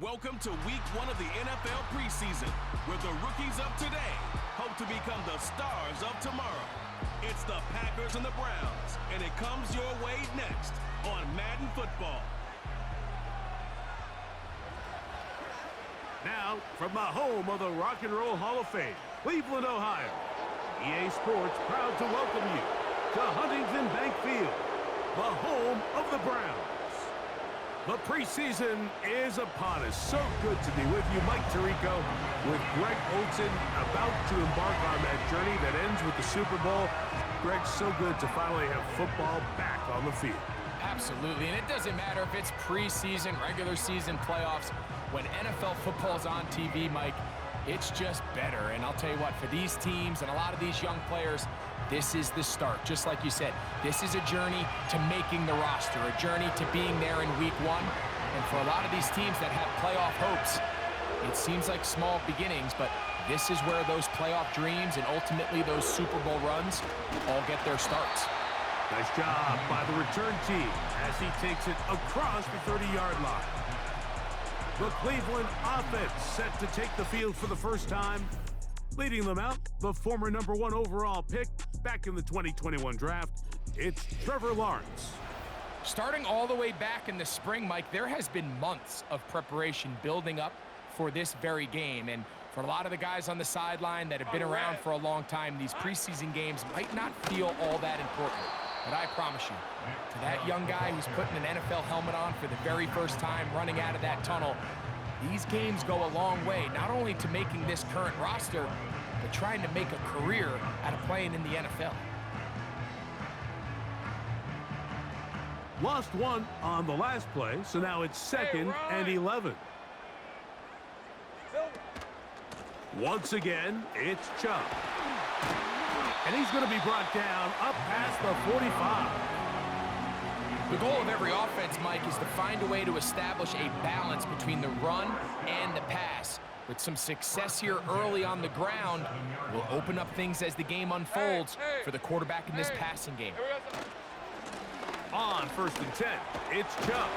Welcome to week 1 of the NFL preseason, where the rookies of today hope to become the stars of tomorrow. It's the Packers and the Browns, and it comes your way next on Madden Football. Now, from the home of the Rock and Roll Hall of Fame, Cleveland, Ohio, EA Sports proud to welcome you to Huntington Bank Field, the home of the Browns. The preseason is upon us. So good to be with you, Mike Tirico, with Greg Olsen, about to embark on that journey that ends with the Super Bowl. Greg, so good to finally have football back on the field. Absolutely, and it doesn't matter if it's preseason, regular season, playoffs. When NFL football's on TV, Mike, it's just better. And I'll tell you what, for these teams and a lot of these young players, this is the start. Just like you said, this is a journey to making the roster, a journey to being there in week 1. And for a lot of these teams that have playoff hopes, it seems like small beginnings, but this is where those playoff dreams and ultimately those Super Bowl runs all get their starts. Nice job by the return team as he takes it across the 30-yard line. The Cleveland offense set to take the field for the first time. Leading them out, the former #1 overall pick back in the 2021 draft, it's Trevor Lawrence. Starting all the way back in the spring, Mike, there has been months of preparation building up for this very game. And for a lot of the guys on the sideline that have been around for a long time, these preseason games might not feel all that important. But I promise you, to that young guy who's putting an NFL helmet on for the very first time, running out of that tunnel, these games go a long way, not only to making this current roster, but trying to make a career out of playing in the NFL. Lost one on the last play, so now it's 2nd and 11. Once again, it's Chubb. And he's going to be brought down up past the 45. The goal of every offense, Mike, is to find a way to establish a balance between the run and the pass. With some success here early on the ground, will open up things as the game unfolds for the quarterback in this passing game. On 1st and 10, it's Chubb.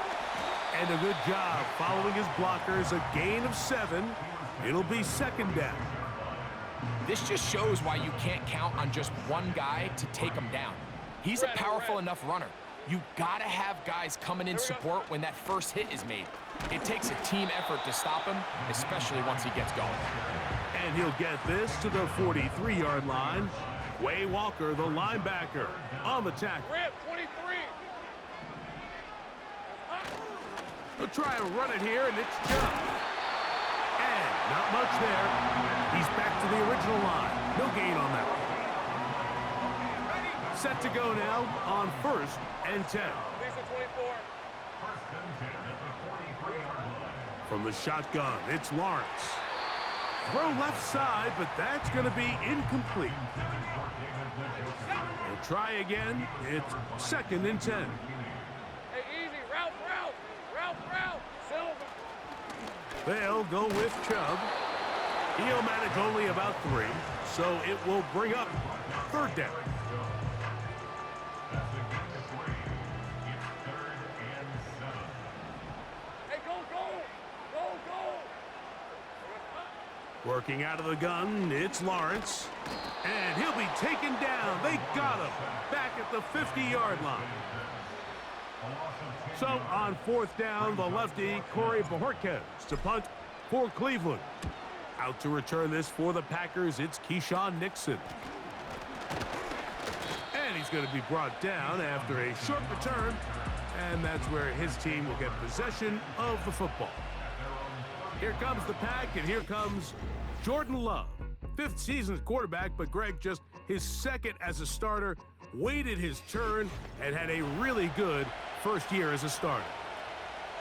And a good job following his blockers, a gain of 7. It'll be 2nd down. This just shows why you can't count on just one guy to take him down. He's a powerful enough runner. You gotta have guys coming in support when that first hit is made. It takes a team effort to stop him, especially once he gets going. And he'll get this to the 43-yard line. Way Walker, the linebacker, on the tackle. 23. They'll try and run it here, and it's Chubb. And not much there. He's back to the original line. No gain on that one. Set to go now on 1st and 10. From the shotgun, it's Lawrence. Throw left side, but that's going to be incomplete. We'll try again. It's 2nd and 10. Hey, easy. Route. Silver. They'll go with Chubb. He'll manage only about 3, so it will bring up 3rd down. Hey, go. Working out of the gun, it's Lawrence. And he'll be taken down. They got him back at the 50-yard line. So on 4th down, the lefty, Corey Bojorquez, to punt for Cleveland. Out to return this for the Packers, it's Keyshawn Nixon. And he's going to be brought down after a short return. And that's where his team will get possession of the football. Here comes the Pack, and here comes Jordan Love. 5th season as quarterback, but Greg, just his 2nd as a starter, waited his turn and had a really good first year as a starter.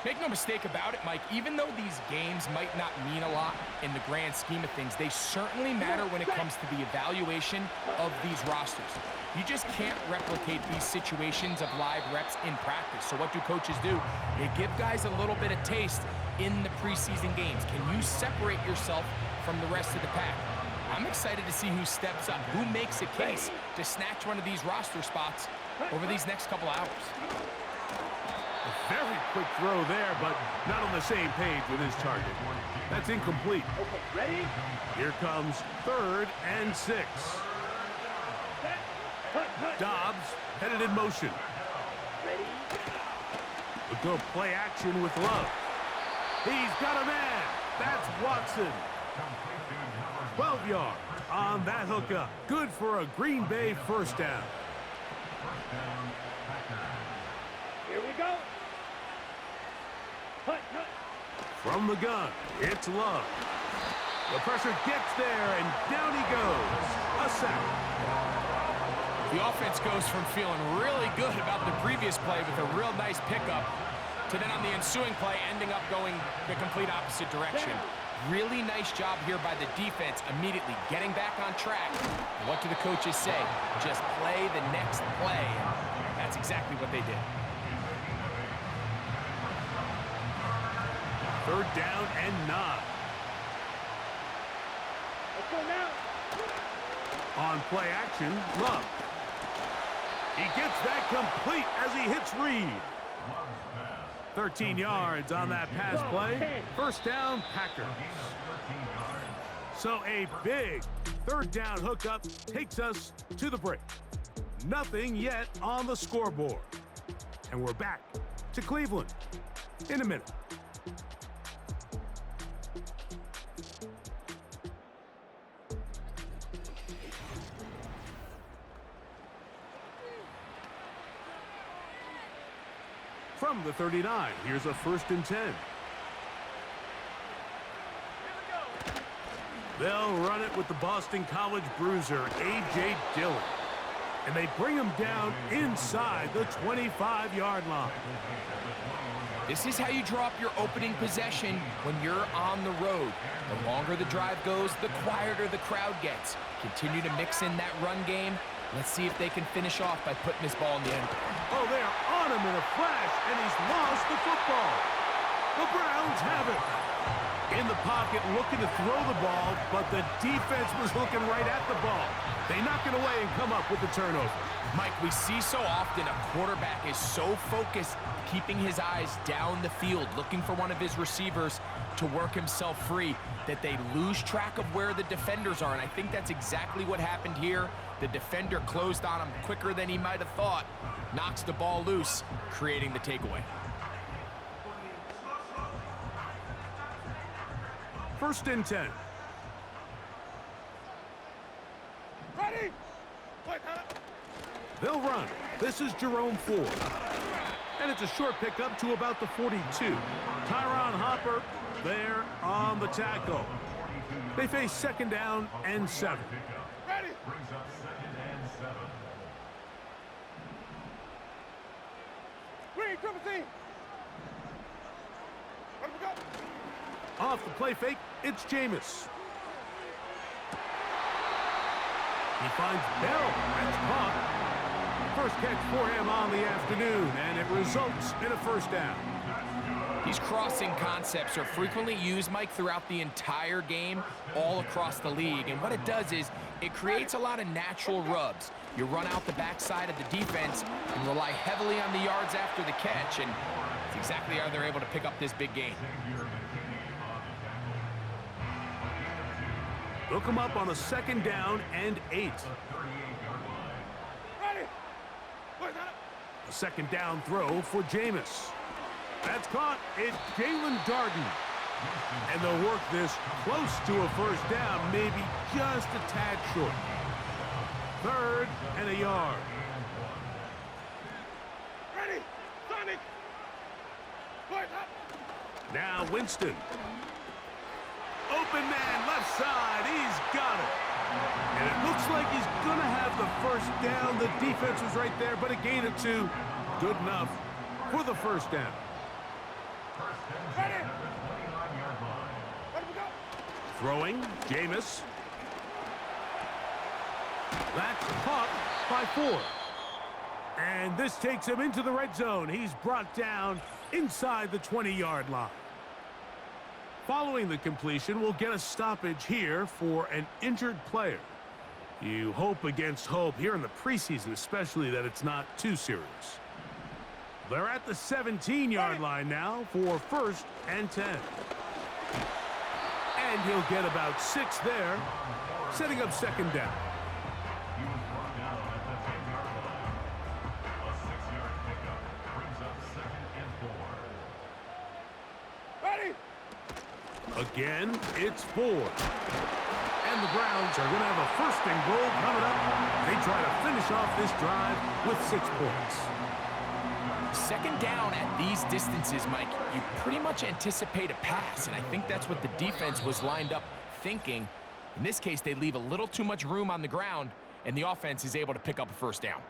Make no mistake about it, Mike, even though these games might not mean a lot in the grand scheme of things, they certainly matter when it comes to the evaluation of these rosters. You just can't replicate these situations of live reps in practice. So what do coaches do? They give guys a little bit of taste in the preseason games. Can you separate yourself from the rest of the pack? I'm excited to see who steps up, who makes a case to snatch one of these roster spots over these next couple hours. Very quick throw there, but not on the same page with his target. That's incomplete. Okay, ready? Here comes 3rd and 6. Set. Cut. Dobbs headed in motion. Ready? We'll go play action with Love. He's got a man. That's Watson. 12 yards on that hookup. Good for a Green Bay first down. Here we go. Cut. From the gun, it's Love. The pressure gets there, and down he goes. A sack. The offense goes from feeling really good about the previous play with a real nice pickup to then on the ensuing play ending up going the complete opposite direction. Really nice job here by the defense immediately getting back on track. And what do the coaches say? Just play the next play. That's exactly what they did. 3rd down and 9. Let's go now. On play action, Love. He gets that complete as he hits Reed. 13 yards on that pass play. First down, Packers. So a big 3rd down hookup takes us to the break. Nothing yet on the scoreboard. And we're back to Cleveland in a minute. From the 39, here's a 1st and 10. They'll run it with the Boston College bruiser, A.J. Dillon. And they bring him down inside the 25-yard line. This is how you draw up your opening possession when you're on the road. The longer the drive goes, the quieter the crowd gets. Continue to mix in that run game. Let's see if they can finish off by putting this ball in the end. Oh, they're on him in a flash, and he's lost the football. The Browns have it. In the pocket, looking to throw the ball, but the defense was looking right at the ball. They knock it away and come up with the turnover. Mike, we see so often a quarterback is so focused, keeping his eyes down the field, looking for one of his receivers to work himself free, that they lose track of where the defenders are, and I think that's exactly what happened here. The defender closed on him quicker than he might have thought, knocks the ball loose, creating the takeaway. 1st and 10. Ready? They'll run. This is Jerome Ford. And it's a short pickup to about the 42. Tyron Hopper there on the tackle. They face 2nd down and 7. Ready? Green, triple team. Let me go. Off the play fake, it's Jameis. He finds Bell. That's caught. First catch for him on the afternoon, and it results in a 1st down. These crossing concepts are frequently used, Mike, throughout the entire game, all across the league. And what it does is it creates a lot of natural rubs. You run out the backside of the defense and rely heavily on the yards after the catch, and it's exactly how they're able to pick up this big game. They'll come up on a 2nd down and 8. Ready? A 2nd down throw for Jameis. That's caught. It's Jalen Darden. And they'll work this close to a 1st down, maybe just a tad short. 3rd and a yard. Ready? Sonic! Now Winston. Open man, left side. He's got it. And it looks like he's going to have the 1st down. The defense was right there, but a gain of 2. Good enough for the 1st down. Ready? Let me go. Throwing, Jameis. That's caught by 4. And this takes him into the red zone. He's brought down inside the 20-yard line. Following the completion, we'll get a stoppage here for an injured player. You hope against hope here in the preseason, especially that it's not too serious. They're at the 17-yard line now for 1st and 10. And he'll get about 6 there, setting up 2nd down. He was brought down at the 10-yard line. A 6-yard pickup brings up 2nd and 4. Ready? Again, it's 4. And the Browns are going to have a 1st and goal coming up. They try to finish off this drive with 6 points. 2nd down at these distances, Mike, you pretty much anticipate a pass, and I think that's what the defense was lined up thinking. In this case, they leave a little too much room on the ground, and the offense is able to pick up a 1st down.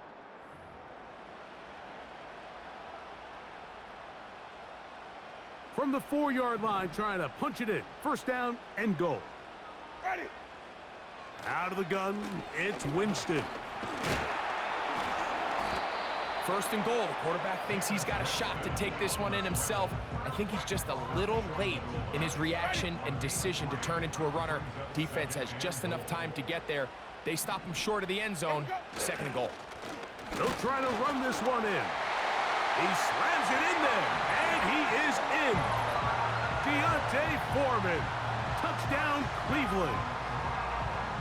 From the 4-yard line, trying to punch it in. 1st down and goal. Ready? Out of the gun, it's Winston. 1st and goal. The quarterback thinks he's got a shot to take this one in himself. I think he's just a little late in his reaction and decision to turn into a runner. Defense has just enough time to get there. They stop him short of the end zone. 2nd and goal. They'll try to run this one in. He slams it in there, and he is in. Deontay Foreman. Touchdown, Cleveland.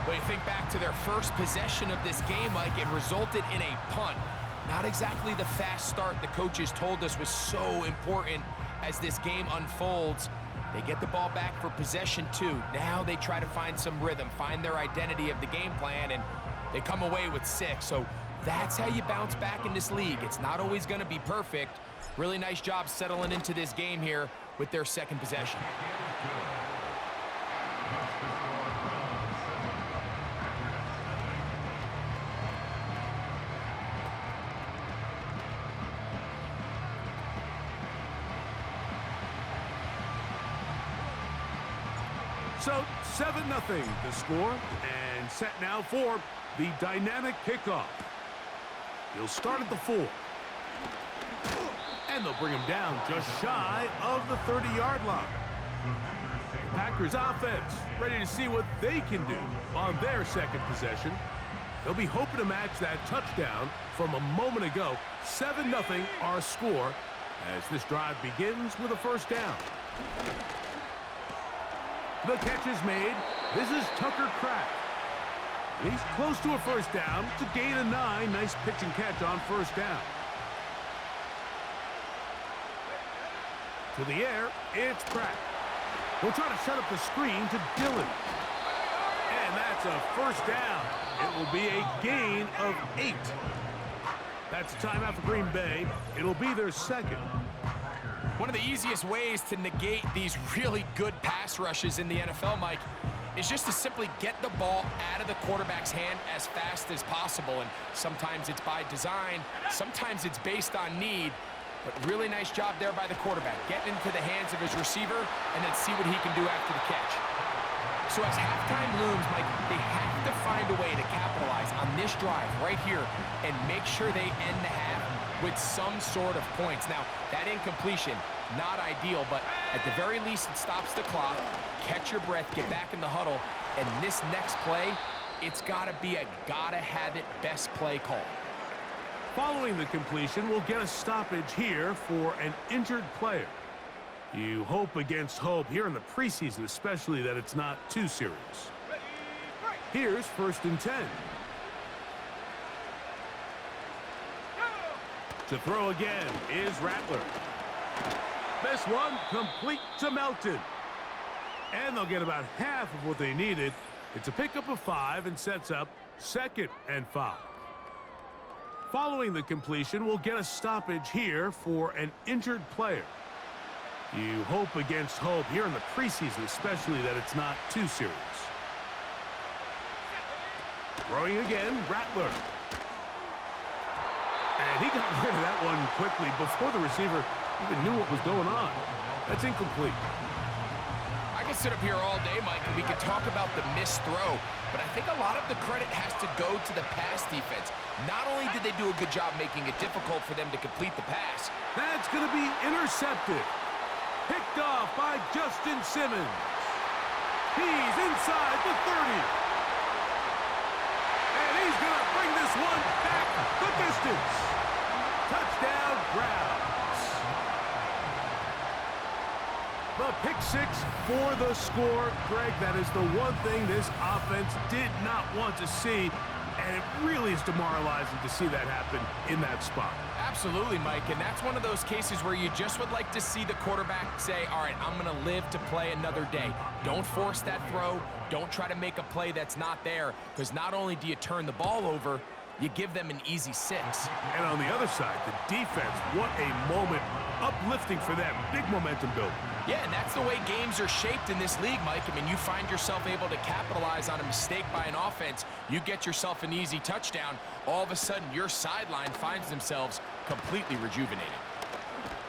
When you think back to their first possession of this game, Mike, it resulted in a punt. Not exactly the fast start the coaches told us was so important as this game unfolds. They get the ball back for possession 2. Now they try to find some rhythm, find their identity of the game plan, and they come away with 6. So that's how you bounce back in this league. It's not always going to be perfect. Really nice job settling into this game here with their 2nd possession. So 7-0 the score, and set now for the dynamic kickoff. He'll start at the 4. And they'll bring him down just shy of the 30-yard line. The Packers offense ready to see what they can do on their 2nd possession. They'll be hoping to match that touchdown from a moment ago. 7-0 our score as this drive begins with a 1st down. The catch is made. This is Tucker Kraft. He's close to a 1st down. It's a gain of 9. Nice pitch and catch on 1st down. To the air, it's Pratt. We'll try to set up the screen to Dillon. And that's a 1st down. It will be a gain of 8. That's a timeout for Green Bay. It'll be their 2nd. One of the easiest ways to negate these really good pass rushes in the NFL, Mike, is just to simply get the ball out of the quarterback's hand as fast as possible. And sometimes it's by design, sometimes it's based on need. But really nice job there by the quarterback, getting into the hands of his receiver and then see what he can do after the catch. So as halftime looms, Mike, they have to find a way to capitalize on this drive right here and make sure they end the half with some sort of points. Now, that incompletion, not ideal, but at the very least, it stops the clock. Catch your breath, get back in the huddle, and this next play, it's got to be a gotta-have-it best play call. Following the completion, we'll get a stoppage here for an injured player. You hope against hope here in the preseason, especially that it's not too serious. Here's 1st and 10. To throw again is Rattler. This one complete to Melton. And they'll get about half of what they needed. It's a pickup of 5 and sets up 2nd and 5. Following the completion, we'll get a stoppage here for an injured player. You hope against hope here in the preseason, especially that it's not too serious. Throwing again, Rattler. And he got rid of that one quickly before the receiver even knew what was going on. That's incomplete. I could sit up here all day, Mike, and we could talk about the missed throw, but I think a lot of the credit has to go to the pass defense. Not only did they do a good job making it difficult for them to complete the pass. That's going to be intercepted. Picked off by Justin Simmons. He's inside the 30. And he's going to bring this one back the distance. Touchdown, Browns. The pick six for the score. Greg, that is the one thing this offense did not want to see, and it really is demoralizing to see that happen in that spot. Absolutely, Mike, and that's one of those cases where you just would like to see the quarterback say, all right, I'm going to live to play another day. Don't force that throw. Don't try to make a play that's not there, because not only do you turn the ball over, you give them an easy 6. And on the other side, the defense, what a moment. Uplifting for them. Big momentum building. Yeah, and that's the way games are shaped in this league, Mike. I mean, you find yourself able to capitalize on a mistake by an offense. You get yourself an easy touchdown. All of a sudden, your sideline finds themselves completely rejuvenated.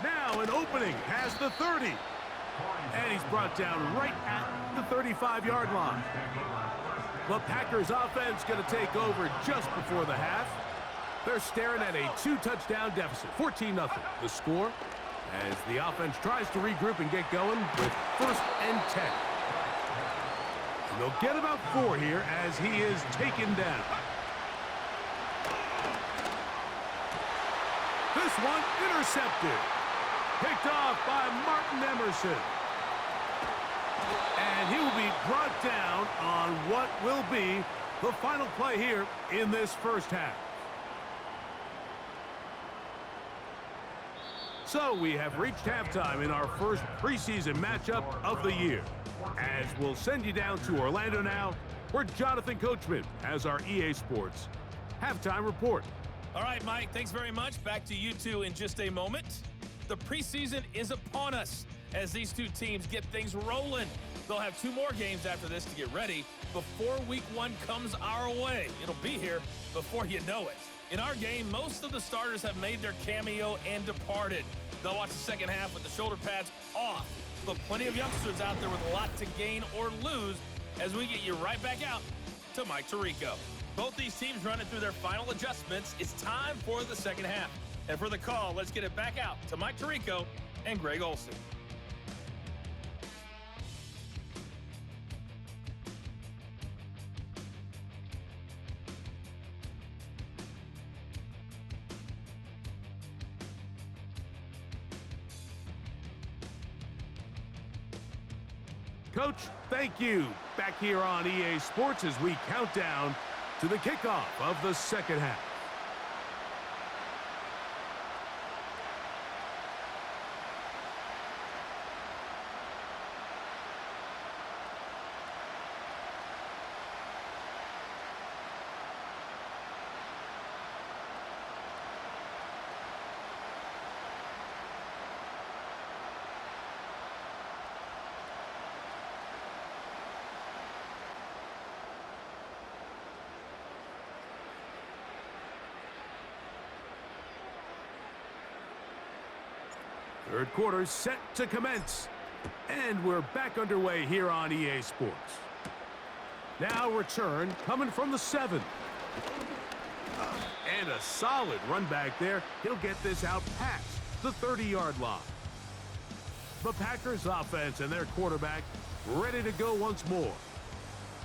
Now an opening has the 30. And he's brought down right at the 35-yard line. The Packers offense going to take over just before the half. They're staring at a 2-touchdown deficit, 14-0. The score as the offense tries to regroup and get going with 1st and 10. And they'll get about 4 here as he is taken down. This one intercepted. Picked off by Martin Emerson. And he will be brought down on what will be the final play here in this first half. So we have reached halftime in our first preseason matchup of the year. As we'll send you down to Orlando now, where Jonathan Coachman has our EA Sports halftime report. All right, Mike, thanks very much. Back to you two in just a moment. The preseason is upon us as these two teams get things rolling. They'll have 2 more games after this to get ready before week 1 comes our way. It'll be here before you know it. In our game, most of the starters have made their cameo and departed. They'll watch the second half with the shoulder pads off. But plenty of youngsters out there with a lot to gain or lose as we get you right back out to Mike Tirico. Both these teams running through their final adjustments. It's time for the second half. And for the call, let's get it back out to Mike Tirico and Greg Olsen. Coach, thank you. Back here on EA Sports as we count down to the kickoff of the second half. Third quarter set to commence. And we're back underway here on EA Sports. Now return coming from the 7. And a solid run back there. He'll get this out past the 30-yard line. The Packers offense and their quarterback ready to go once more.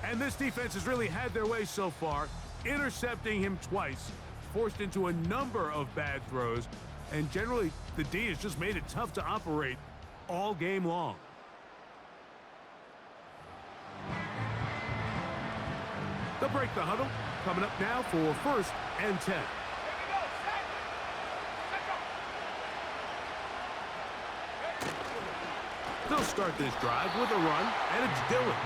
And this defense has really had their way so far, intercepting him twice, forced into a number of bad throws, and generally the D has just made it tough to operate all game long. They'll break the huddle. Coming up now for 1st and 10. They'll start this drive with a run, and it's Dillon.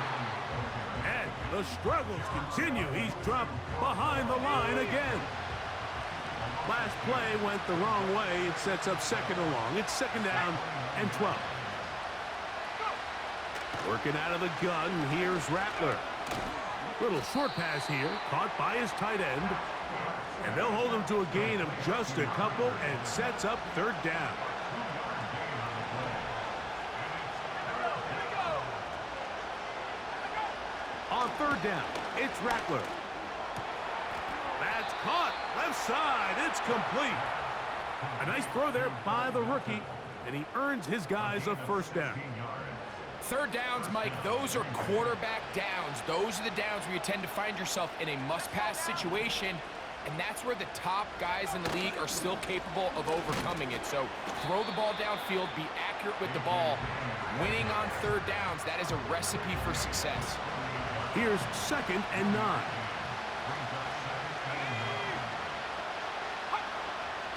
And the struggles continue. He's dropped behind the line again. Last play went the wrong way. It sets up 2nd and long. It's 2nd down and 12. Working out of the gun, here's Rattler. Little short pass here, caught by his tight end. And they'll hold him to a gain of just a couple and sets up 3rd down. On 3rd down, it's Rattler. That's caught. Left side. It's complete. A nice throw there by the rookie, and he earns his guys a 1st down. 3rd downs, Mike, those are quarterback downs. Those are the downs where you tend to find yourself in a must-pass situation, and that's where the top guys in the league are still capable of overcoming it. So throw the ball downfield, be accurate with the ball. Winning on third downs, that is a recipe for success. Here's 2nd and 9.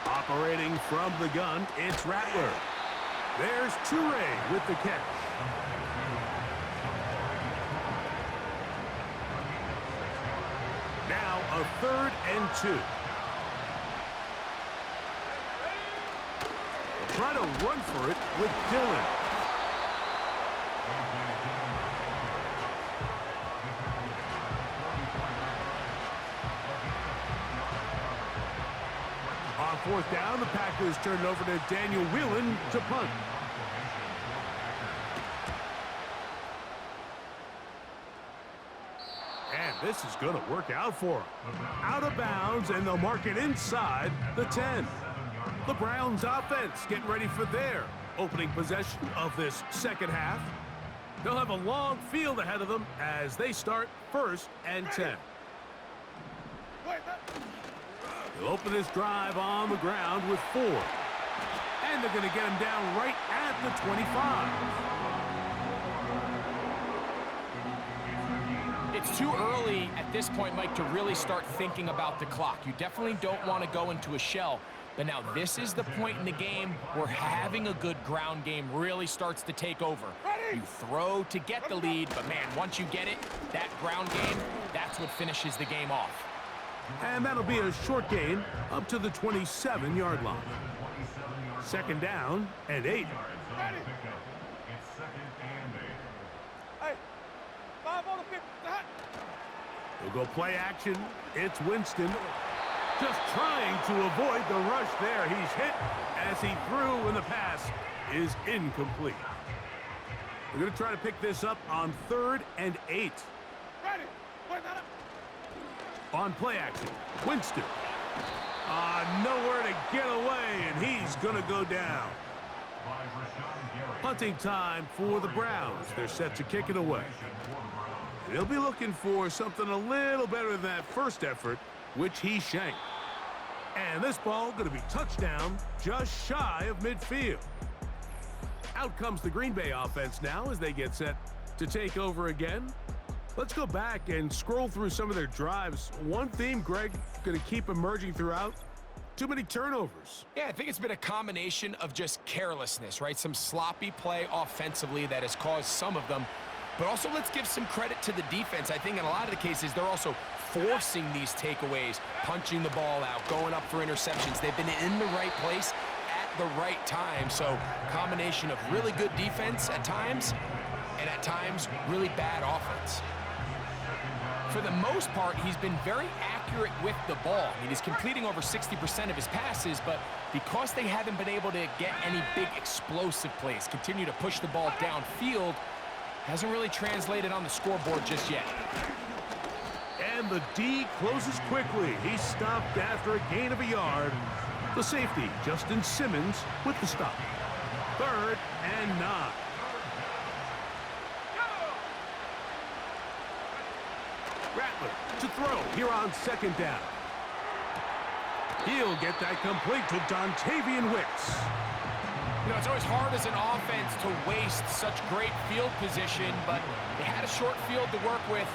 Operating from the gun, it's Rattler. There's Toure with the catch. Now a 3rd and 2. Try to run for it with Dillon. On 4th down, the Packers turn it over to Daniel Whelan to punt. And this is going to work out for him. Out of bounds, and they'll mark it inside the 10. The Browns offense getting ready for their opening possession of this second half. They'll have a long field ahead of them as they start 1st and 10. They'll open this drive on the ground with 4. And they're going to get him down right at the 25. It's too early at this point, Mike, to really start thinking about the clock. You definitely don't want to go into a shell. But now this is the point in the game where having a good ground game really starts to take over. You throw to get the lead, but man, once you get it, that ground game, that's what finishes the game off. And that'll be a short gain up to the 27-yard line. 2nd down and 8. It's 2nd and 8. Hey, 5 on the 50. They'll go play action. It's Winston. Just trying to avoid the rush there. He's hit as he threw, and the pass is incomplete. They're going to try to pick this up on 3rd and 8. Ready. Wait, not up. On play action, Winston. Nowhere to get away, and he's going to go down. Punting time for the Browns. They're set to kick it away. They'll be looking for something a little better than that first effort, which he shanked. And this ball going to be touchdown just shy of midfield. Out comes the Green Bay offense now as they get set to take over again. Let's go back and scroll through some of their drives. One theme, Greg, going to keep emerging throughout. Too many turnovers. Yeah, I think it's been a combination of just carelessness, right? Some sloppy play offensively that has caused some of them. But also let's give some credit to the defense. I think in a lot of the cases, they're also forcing these takeaways, punching the ball out, going up for interceptions. They've been in the right place at the right time. So combination of really good defense at times, and at times really bad offense. For the most part, he's been very accurate with the ball. I mean, he's completing over 60% of his passes, but because they haven't been able to get any big explosive plays, continue to push the ball downfield, hasn't really translated on the scoreboard just yet. And the D closes quickly. He's stopped after a gain of a yard. The safety, Justin Simmons, with the stop. 3rd and 9. Rattler to throw here on 2nd down. He'll get that complete to Dontavian Wicks. You know, it's always hard as an offense to waste such great field position, but they had a short field to work with,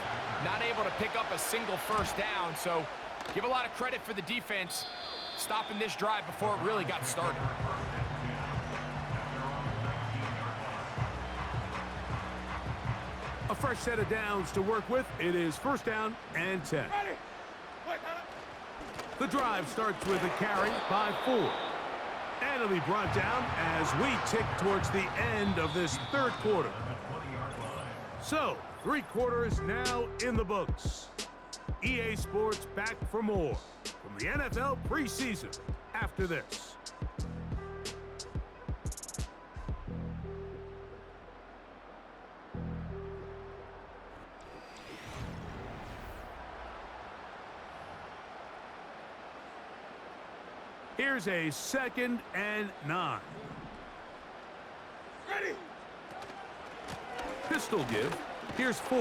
not able to pick up a single first down. So give a lot of credit for the defense stopping this drive before it really got started. A fresh set of downs to work with. It is 1st down and 10. Ready. Wait, not up. The drive starts with a carry by 4. And it'll be brought down as we tick towards the end of this 3rd quarter. So, 3 quarters now in the books. EA Sports back for more from the NFL preseason after this. Here's a 2nd and 9. Ready. Pistol give. Here's 4.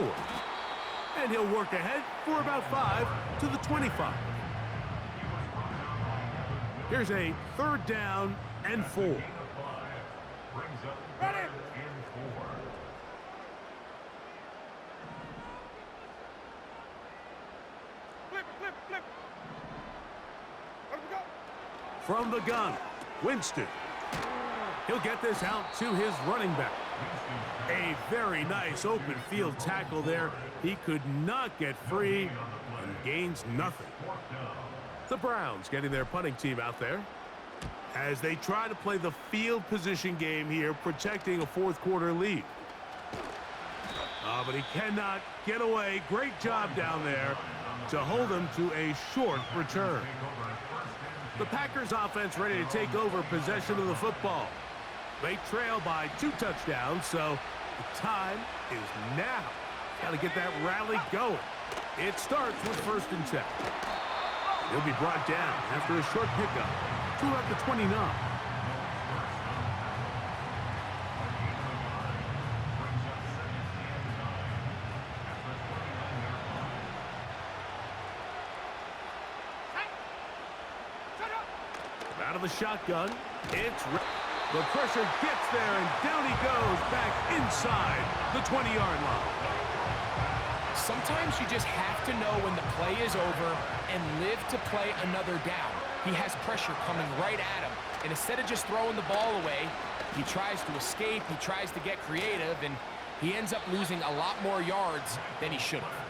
And he'll work ahead for about 5 to the 25. Here's a 3rd down and 4. Brings up Ready. 3rd and 4. Flip, flip, flip. Where do we go? From the gun, Winston. He'll get this out to his running back. A very nice open field tackle there. He could not get free and gains nothing. The Browns getting their punting team out there as they try to play the field position game here, protecting a 4th quarter lead. But he cannot get away. Great job down there to hold him to a short return. The Packers offense ready to take over possession of the football. They trail by 2 touchdowns, so the time is now. Got to get that rally going. It starts with 1st and 10. He'll be brought down after a short pickup to about the 29. Out of the shotgun, it's the pressure gets there, and down he goes back inside the 20-yard line. Sometimes you just have to know when the play is over and live to play another down. He has pressure coming right at him, and instead of just throwing the ball away, he tries to escape, he tries to get creative, and he ends up losing a lot more yards than he should have.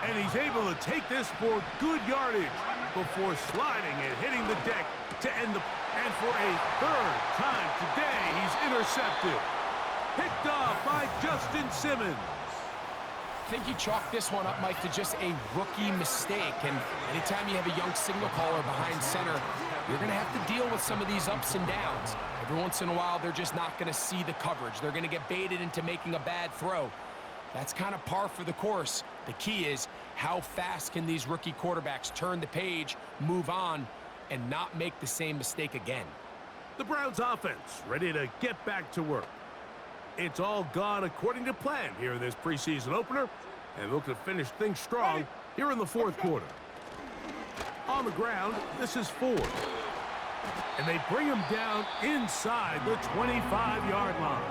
And he's able to take this for good yardage before sliding and hitting the deck to end the... And for a 3rd time today, he's intercepted. Picked off by Justin Simmons. I think you chalk this one up, Mike, to just a rookie mistake. And anytime you have a young signal caller behind center, you're going to have to deal with some of these ups and downs. Every once in a while, they're just not going to see the coverage. They're going to get baited into making a bad throw. That's kind of par for the course. The key is how fast can these rookie quarterbacks turn the page, move on, and not make the same mistake again. The Browns offense ready to get back to work. It's all gone according to plan here in this preseason opener, and look to finish things strong here in the 4th quarter. On the ground, this is 4. And they bring him down inside the 25-yard line.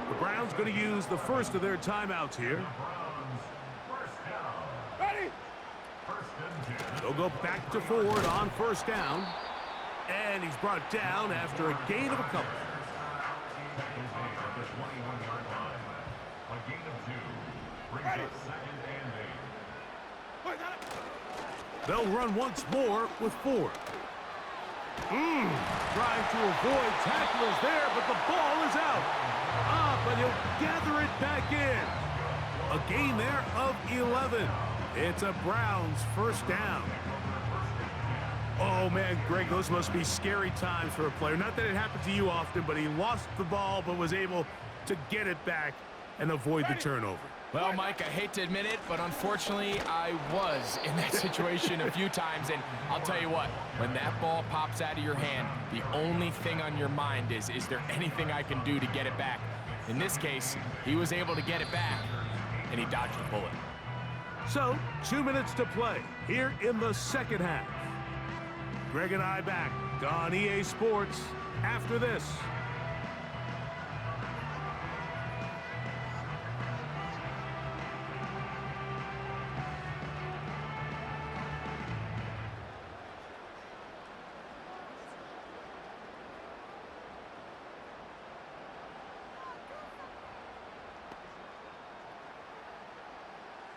The Browns going to use the first of their timeouts here. Ready. They'll go back to forward on 1st down. And he's brought down after a gain of a couple. Ready. They'll run once more with 4. Trying to avoid tacklers there, but the ball is out. But he'll gather it back in. A gain there of 11. It's a Browns 1st down. Oh, man, Greg, those must be scary times for a player. Not that it happened to you often, but he lost the ball but was able to get it back and avoid the turnover. Well, Mike, I hate to admit it, but unfortunately, I was in that situation a few times. And I'll tell you what, when that ball pops out of your hand, the only thing on your mind is there anything I can do to get it back? In this case, he was able to get it back, and he dodged a bullet. So, 2 minutes to play here in the 2nd half. Greg and I back on EA Sports after this.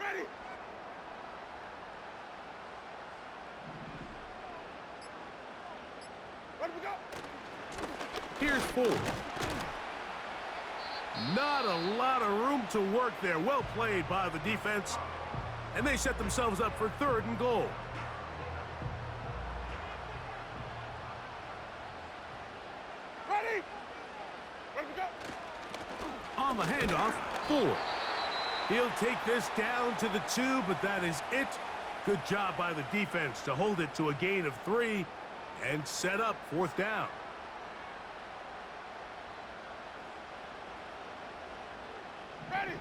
Ready. Where do we go? Here's 4. Not a lot of room to work there. Well played by the defense. And they set themselves up for 3rd and goal. Ready. Where do we go? On the handoff, 4. He'll take this down to the 2, but that is it. Good job by the defense to hold it to a gain of 3 and set up 4th down. Ready.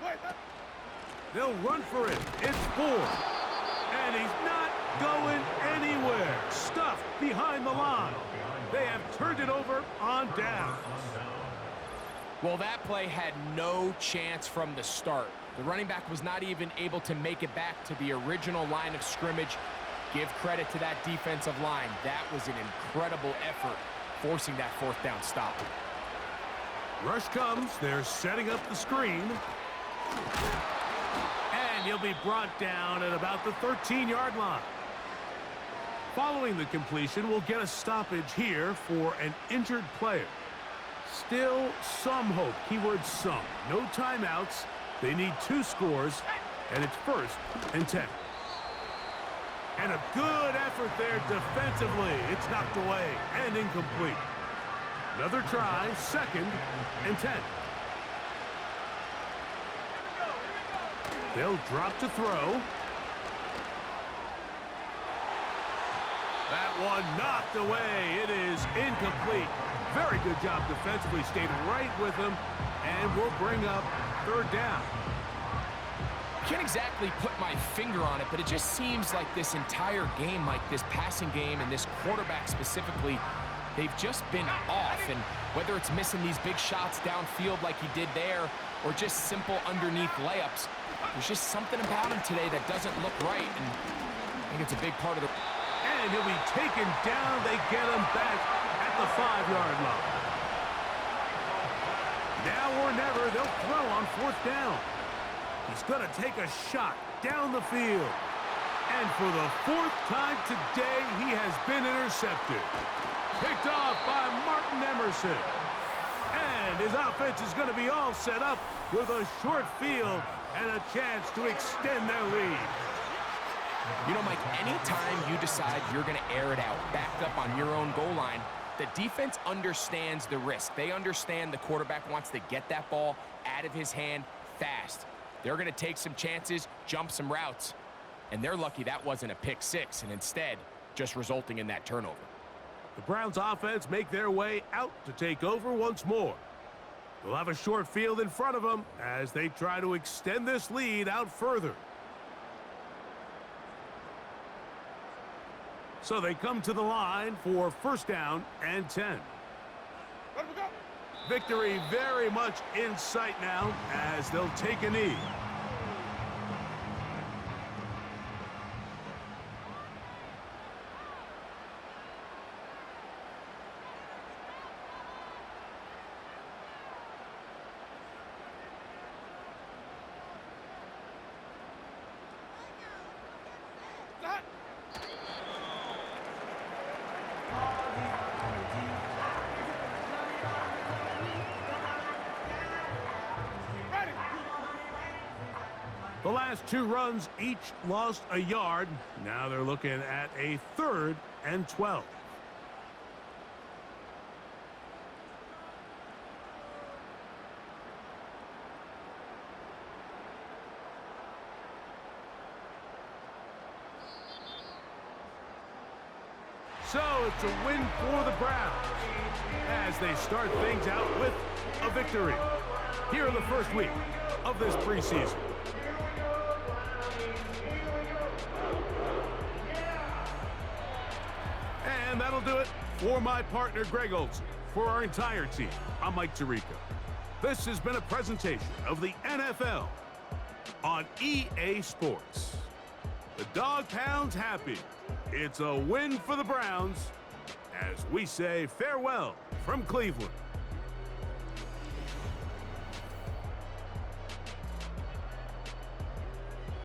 Wait. They'll run for it. It's 4. And he's not going anywhere. Stuffed behind the line. They have turned it over on downs. Well, that play had no chance from the start. The running back was not even able to make it back to the original line of scrimmage. Give credit to that defensive line. That was an incredible effort, forcing that fourth down stop. Rush comes. They're setting up the screen. And he'll be brought down at about the 13-yard line. Following the completion, we'll get a stoppage here for an injured player. Still some hope. Keyword some. No timeouts. They need 2 scores, and it's 1st and 10. And a good effort there defensively. It's knocked away and incomplete. Another try, 2nd and 10. They'll drop to throw. That one knocked away. It is incomplete. Very good job defensively. Stayed right with him, and we'll bring up 3rd down. Can't exactly put my finger on it, but it just seems like this entire game, like this passing game and this quarterback specifically, they've just been off. And whether it's missing these big shots downfield like he did there or just simple underneath layups, there's just something about him today that doesn't look right. And I think it's a big part of the... And he'll be taken down. They get him back at the 5-yard line. Now or never, they'll throw on 4th down. He's going to take a shot down the field. And for the 4th time today, he has been intercepted. Picked off by Martin Emerson. And his offense is going to be all set up with a short field and a chance to extend their lead. You know, Mike, anytime you decide you're going to air it out, backed up on your own goal line, the defense understands the risk. They understand the quarterback wants to get that ball out of his hand fast. They're going to take some chances, jump some routes, and they're lucky that wasn't a pick 6, and instead just resulting in that turnover. The Browns offense make their way out to take over once more. They'll have a short field in front of them as they try to extend this lead out further. So they come to the line for 1st down and 10. Let him go. Victory very much in sight now as they'll take a knee. The last 2 runs each lost a yard. Now they're looking at a 3rd and 12. So it's a win for the Browns as they start things out with a victory here in the first week of this preseason. And that'll do it for my partner, Greg Olson. For our entire team, I'm Mike Tirico. This has been a presentation of the NFL on EA Sports. The Dog Pound's happy. It's a win for the Browns as we say farewell from Cleveland.